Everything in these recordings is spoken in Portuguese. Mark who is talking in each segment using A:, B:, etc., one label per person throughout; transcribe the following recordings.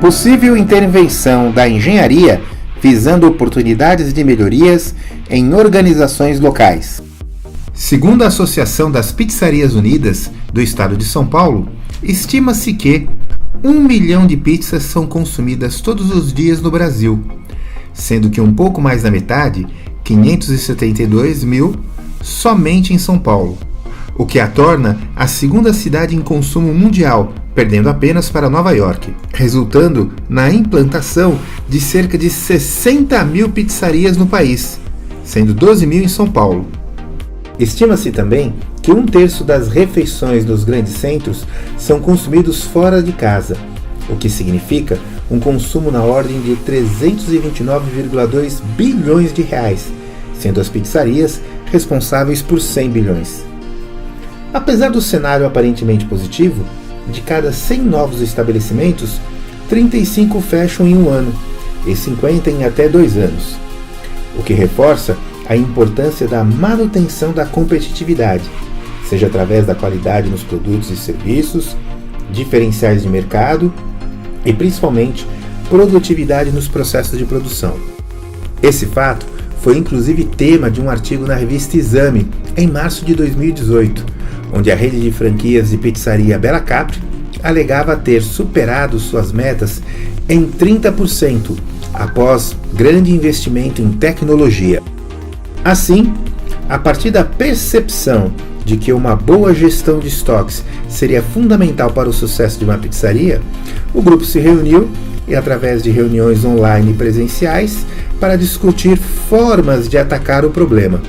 A: Possível intervenção da engenharia visando oportunidades de melhorias em organizações locais. Segundo a Associação das Pizzarias Unidas do Estado de São Paulo, estima-se que 1 milhão de pizzas são consumidas todos os dias no Brasil, sendo que um pouco mais da metade, 572 mil, somente em São Paulo, o que a torna a segunda cidade em consumo mundial, perdendo apenas para Nova York, resultando na implantação de cerca de 60 mil pizzarias no país, sendo 12 mil em São Paulo. Estima-se também que 1/3 das refeições nos grandes centros são consumidos fora de casa, o que significa um consumo na ordem de 329,2 bilhões de reais, sendo as pizzarias responsáveis por 100 bilhões. Apesar do cenário aparentemente positivo, de cada 100 novos estabelecimentos, 35 fecham em 1 ano e 50 em até 2 anos, o que reforça a importância da manutenção da competitividade, seja através da qualidade nos produtos e serviços, diferenciais de mercado e, principalmente, produtividade nos processos de produção. Esse fato foi inclusive tema de um artigo na revista Exame, em março de 2018, onde a rede de franquias de pizzaria Bella Capri alegava ter superado suas metas em 30% após grande investimento em tecnologia. Assim, a partir da percepção de que uma boa gestão de estoques seria fundamental para o sucesso de uma pizzaria, o grupo se reuniu e, através de reuniões online e presenciais, para discutir formas de atacar o problema.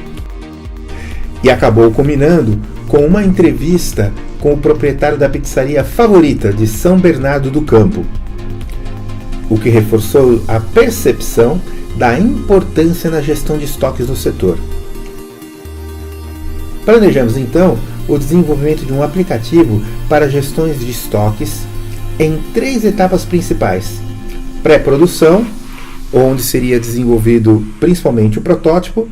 A: E acabou culminando com uma entrevista com o proprietário da pizzaria favorita de São Bernardo do Campo, o que reforçou a percepção da importância na gestão de estoques no setor. Planejamos então o desenvolvimento de um aplicativo para gestões de estoques em 3 etapas principais: pré-produção, onde seria desenvolvido principalmente o protótipo,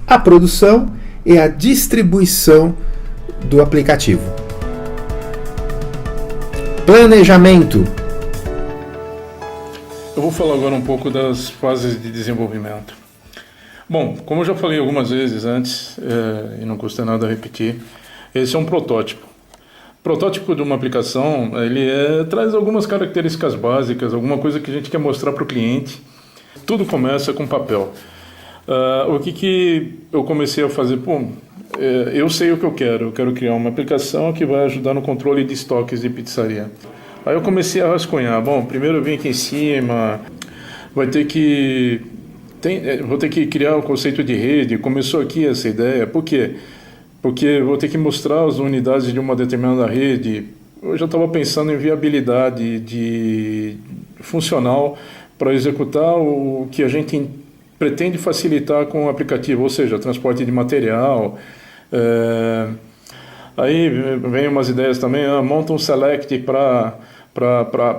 A: a produção e a distribuição do aplicativo. Planejamento.
B: Eu vou falar agora um pouco das fases de desenvolvimento. Bom, como eu já falei algumas vezes antes, e não custa nada repetir, esse é um protótipo. O protótipo de uma aplicação, traz algumas características básicas, alguma coisa que a gente quer mostrar para o cliente. Tudo começa com papel. O que eu comecei a fazer? Eu sei o que eu quero criar uma aplicação que vai ajudar no controle de estoques de pizzaria. Aí eu comecei a rascunhar. Primeiro eu vim aqui em cima, vou ter que criar o conceito de rede. Começou aqui essa ideia. Por quê? Porque vou ter que mostrar as unidades de uma determinada rede. Eu já estava pensando em viabilidade funcional para executar o que a gente pretende facilitar com o aplicativo, ou seja, transporte de material. Aí vem umas ideias também, monta um select para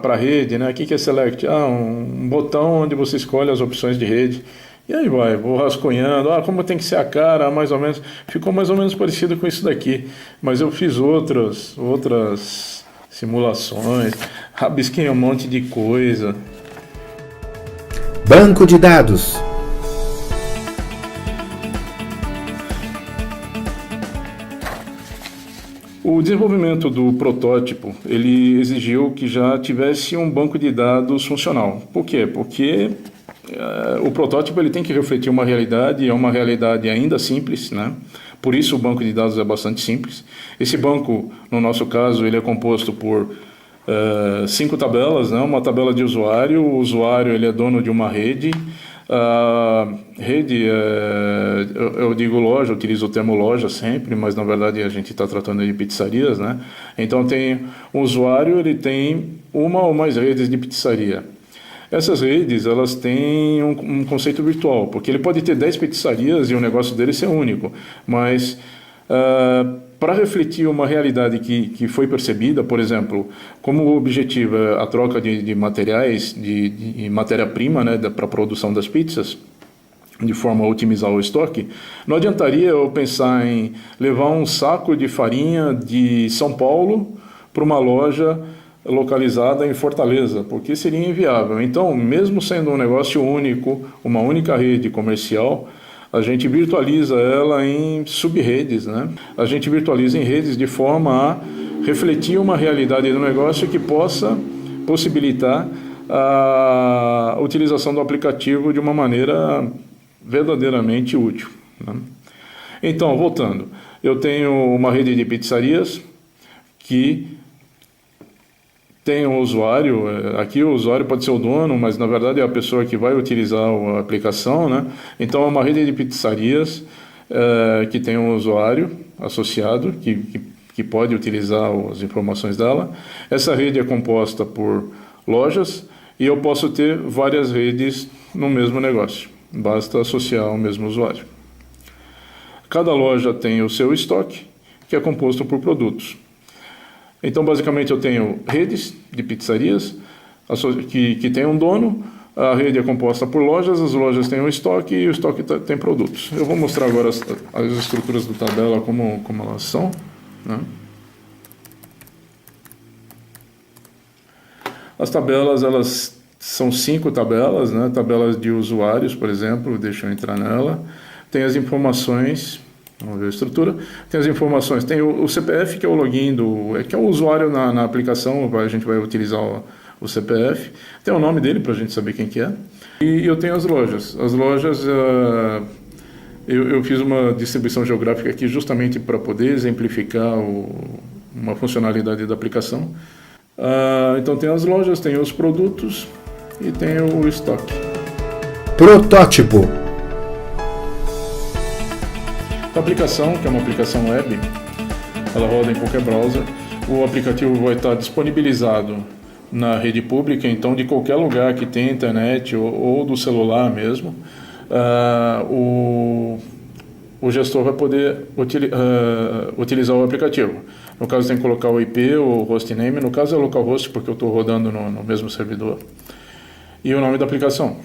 B: a rede, né? O que é select? Um botão onde você escolhe as opções de rede. E aí vou rascunhando, como tem que ser a cara, mais ou menos. Ficou mais ou menos parecido com isso daqui, mas eu fiz outras simulações, rabisquei um monte de coisa.
A: Banco de dados.
B: O desenvolvimento do protótipo, ele exigiu que já tivesse um banco de dados funcional. Por quê? Porque o protótipo ele tem que refletir uma realidade, é uma realidade ainda simples, né? Por isso o banco de dados é bastante simples. Esse banco, no nosso caso, ele é composto por 5 tabelas, né? Uma tabela de usuário, o usuário ele é dono de uma rede. A rede, eu digo loja, eu utilizo o termo loja sempre, mas na verdade a gente está tratando de pizzarias, né? Então tem um usuário, ele tem uma ou mais redes de pizzaria. Essas redes, elas têm um conceito virtual, porque ele pode ter 10 pizzarias e o negócio dele ser único, mas para refletir uma realidade que foi percebida, por exemplo, como o objetivo é a troca de materiais, de matéria-prima, né, para a produção das pizzas, de forma a otimizar o estoque, não adiantaria eu pensar em levar um saco de farinha de São Paulo para uma loja localizada em Fortaleza, porque seria inviável. Então, mesmo sendo um negócio único, uma única rede comercial, a gente virtualiza ela em sub-redes, né? A gente virtualiza em redes de forma a refletir uma realidade do negócio que possa possibilitar a utilização do aplicativo de uma maneira verdadeiramente útil, né? Então, voltando, eu tenho uma rede de pizzarias que tem um usuário, aqui o usuário pode ser o dono, mas na verdade é a pessoa que vai utilizar a aplicação, né? Então é uma rede de pizzarias que tem um usuário associado que pode utilizar as informações dela. Essa rede é composta por lojas e eu posso ter várias redes no mesmo negócio, basta associar o mesmo usuário. Cada loja tem o seu estoque, que é composto por produtos. Então, basicamente, eu tenho redes de pizzarias que tem um dono, a rede é composta por lojas, as lojas têm um estoque e o estoque tem produtos. Eu vou mostrar agora as estruturas da tabela como elas são, né? As tabelas, elas são 5 tabelas, né? Tabelas de usuários, por exemplo, deixa eu entrar nela. Tem as informações. Vamos ver a estrutura. Tem as informações, tem o CPF, que é o login, que é o usuário na aplicação, a gente vai utilizar o CPF. Tem o nome dele para a gente saber quem que é. E eu tenho as lojas. As lojas, eu fiz uma distribuição geográfica aqui justamente para poder exemplificar uma funcionalidade da aplicação. Então tem as lojas, tem os produtos e tem o estoque.
A: Protótipo.
B: A aplicação, que é uma aplicação web, ela roda em qualquer browser. O aplicativo vai estar disponibilizado na rede pública, então de qualquer lugar que tenha internet ou do celular mesmo, o gestor vai poder utilizar o aplicativo. No caso tem que colocar o IP, o hostname, no caso é localhost porque eu estou rodando no mesmo servidor. E o nome da aplicação.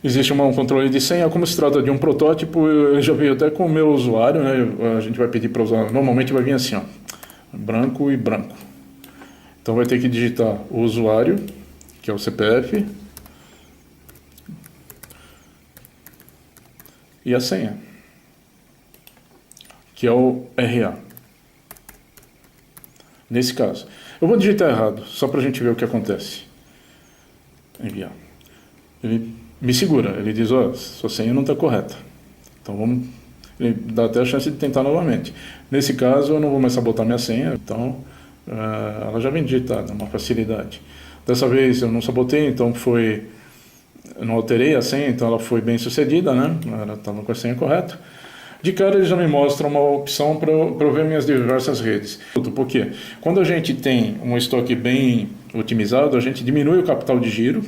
B: Existe um controle de senha, como se trata de um protótipo, eu já veio até com o meu usuário, né? A gente vai pedir para usar, normalmente vai vir assim, ó, branco e branco. Então vai ter que digitar o usuário, que é o CPF, e a senha, que é o RA. Nesse caso. Eu vou digitar errado, só para a gente ver o que acontece. Enviar. Ele me segura, ele diz, sua senha não está correta. Então ele dá até a chance de tentar novamente. Nesse caso eu não vou mais sabotar minha senha, então ela já vem digitada, uma facilidade. Dessa vez eu não sabotei, então eu não alterei a senha, então ela foi bem sucedida, né? Ela estava com a senha correta. De cara ele já me mostra uma opção para eu ver minhas diversas redes. Por quê? Quando a gente tem um estoque bem otimizado, a gente diminui o capital de giro.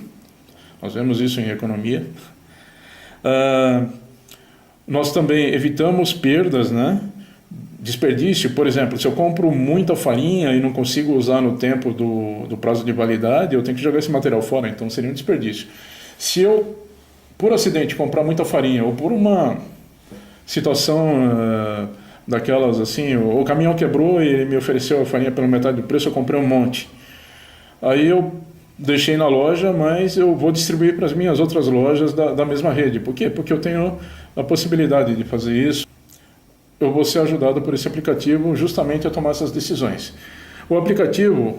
B: Nós vemos isso em economia. Nós também evitamos perdas, né? Desperdício, por exemplo, se eu compro muita farinha e não consigo usar no tempo do prazo de validade, eu tenho que jogar esse material fora, então seria um desperdício. Se eu, por acidente, comprar muita farinha ou por uma situação daquelas assim, o caminhão quebrou e ele me ofereceu a farinha pela metade do preço, eu comprei um monte. Aí eu deixei na loja, mas eu vou distribuir para as minhas outras lojas da mesma rede. Por quê? Porque eu tenho a possibilidade de fazer isso. Eu vou ser ajudado por esse aplicativo justamente a tomar essas decisões. O aplicativo,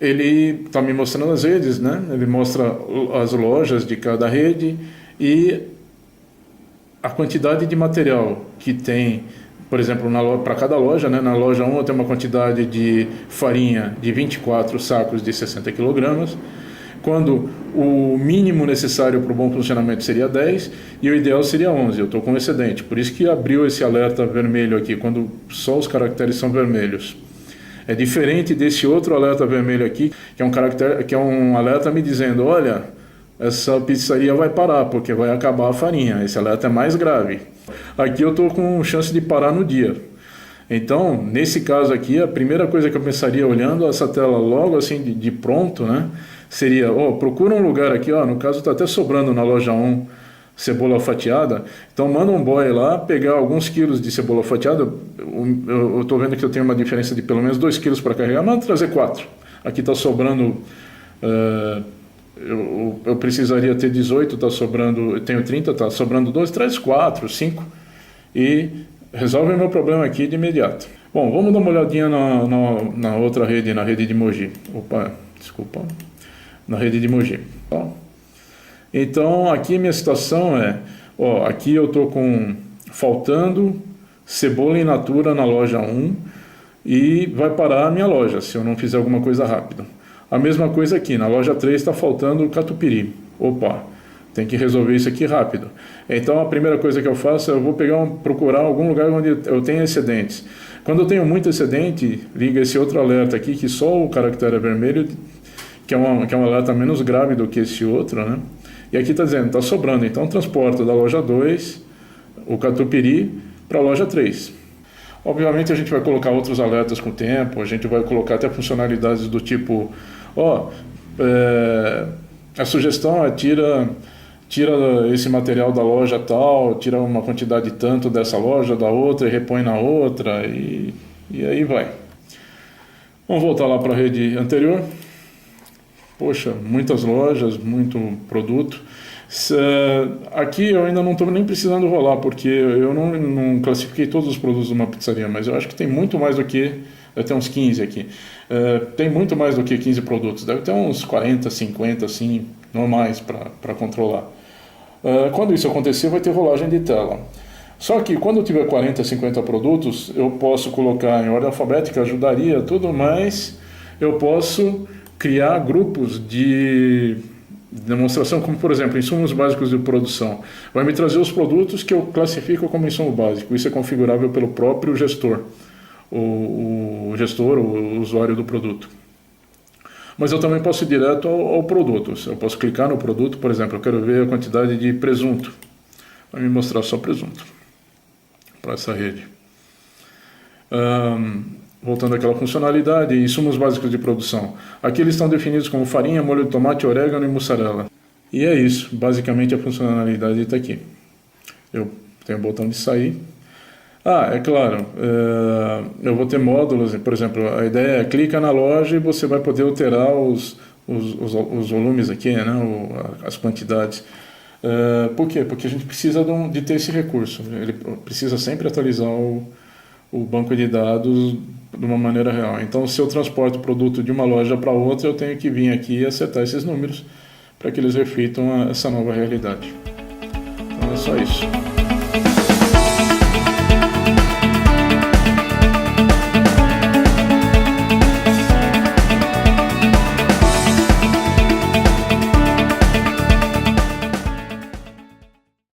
B: ele está me mostrando as redes, né? Ele mostra as lojas de cada rede e a quantidade de material que tem, por exemplo, para cada loja, né? Na loja 1 eu tenho uma quantidade de farinha de 24 sacos de 60 kg, quando o mínimo necessário para o bom funcionamento seria 10 e o ideal seria 11. Eu estou com excedente, por isso que abriu esse alerta vermelho aqui, quando só os caracteres são vermelhos. É diferente desse outro alerta vermelho aqui, que é um alerta me dizendo, olha, essa pizzaria vai parar, porque vai acabar a farinha. Esse alerta é mais grave. Aqui eu estou com chance de parar no dia. Então, nesse caso aqui, a primeira coisa que eu pensaria olhando essa tela logo assim de pronto, né, seria, procura um lugar aqui, no caso está até sobrando na loja 1 cebola fatiada, então manda um boy lá pegar alguns quilos de cebola fatiada. Eu estou vendo que eu tenho uma diferença de pelo menos 2 quilos para carregar, manda trazer 4. Aqui está sobrando, eu precisaria ter 18, está sobrando, eu tenho 30, está sobrando 12, traz 4, 5 e resolve o meu problema aqui de imediato. Bom, vamos dar uma olhadinha na outra rede, na rede de Mogi. Na rede de Mogi. Então, aqui minha situação é, aqui eu estou faltando cebola in natura na loja 1 e vai parar a minha loja se eu não fizer alguma coisa rápido. A mesma coisa aqui, na loja 3 está faltando catupiry. Tem que resolver isso aqui rápido. Então, a primeira coisa que eu faço é eu vou procurar algum lugar onde eu tenha excedentes. Quando eu tenho muito excedente, liga esse outro alerta aqui, que só o caractere é vermelho, que é um alerta menos grave do que esse outro, né? E aqui está dizendo, está sobrando, então transporta da loja 2 o catupiry para a loja 3. Obviamente a gente vai colocar outros alertas com o tempo, a gente vai colocar até funcionalidades do tipo, a sugestão é tira esse material da loja tal, tira uma quantidade tanto dessa loja, da outra e repõe na outra e aí vai. Vamos voltar lá para a rede anterior. Poxa, muitas lojas, muito produto. Aqui eu ainda não estou nem precisando rolar, porque eu não classifiquei todos os produtos de uma pizzaria, mas eu acho que tem muito mais do que... Deve ter uns 15 aqui. Tem muito mais do que 15 produtos. Deve ter uns 40, 50, assim, normais para controlar. Quando isso acontecer, vai ter rolagem de tela. Só que quando eu tiver 40, 50 produtos, eu posso colocar em ordem alfabética, ajudaria tudo, mas eu posso criar grupos de demonstração, como por exemplo, insumos básicos de produção. Vai me trazer os produtos que eu classifico como insumo básico. Isso é configurável pelo próprio gestor, o gestor, o usuário do produto. Mas eu também posso ir direto ao produto. Eu posso clicar no produto, por exemplo, eu quero ver a quantidade de presunto. Vai me mostrar só presunto para essa rede. Voltando àquela funcionalidade, insumos básicos de produção. Aqui eles estão definidos como farinha, molho de tomate, orégano e mussarela. E é isso, basicamente a funcionalidade está aqui. Eu tenho o botão de sair. É claro, eu vou ter módulos, por exemplo, a ideia é clica na loja e você vai poder alterar os volumes aqui, né, as quantidades. Por quê? Porque a gente precisa de ter esse recurso. Ele precisa sempre atualizar o banco de dados de uma maneira real. Então, se eu transporto o produto de uma loja para outra, eu tenho que vir aqui e acertar esses números para que eles reflitam essa nova realidade. Então, é só isso.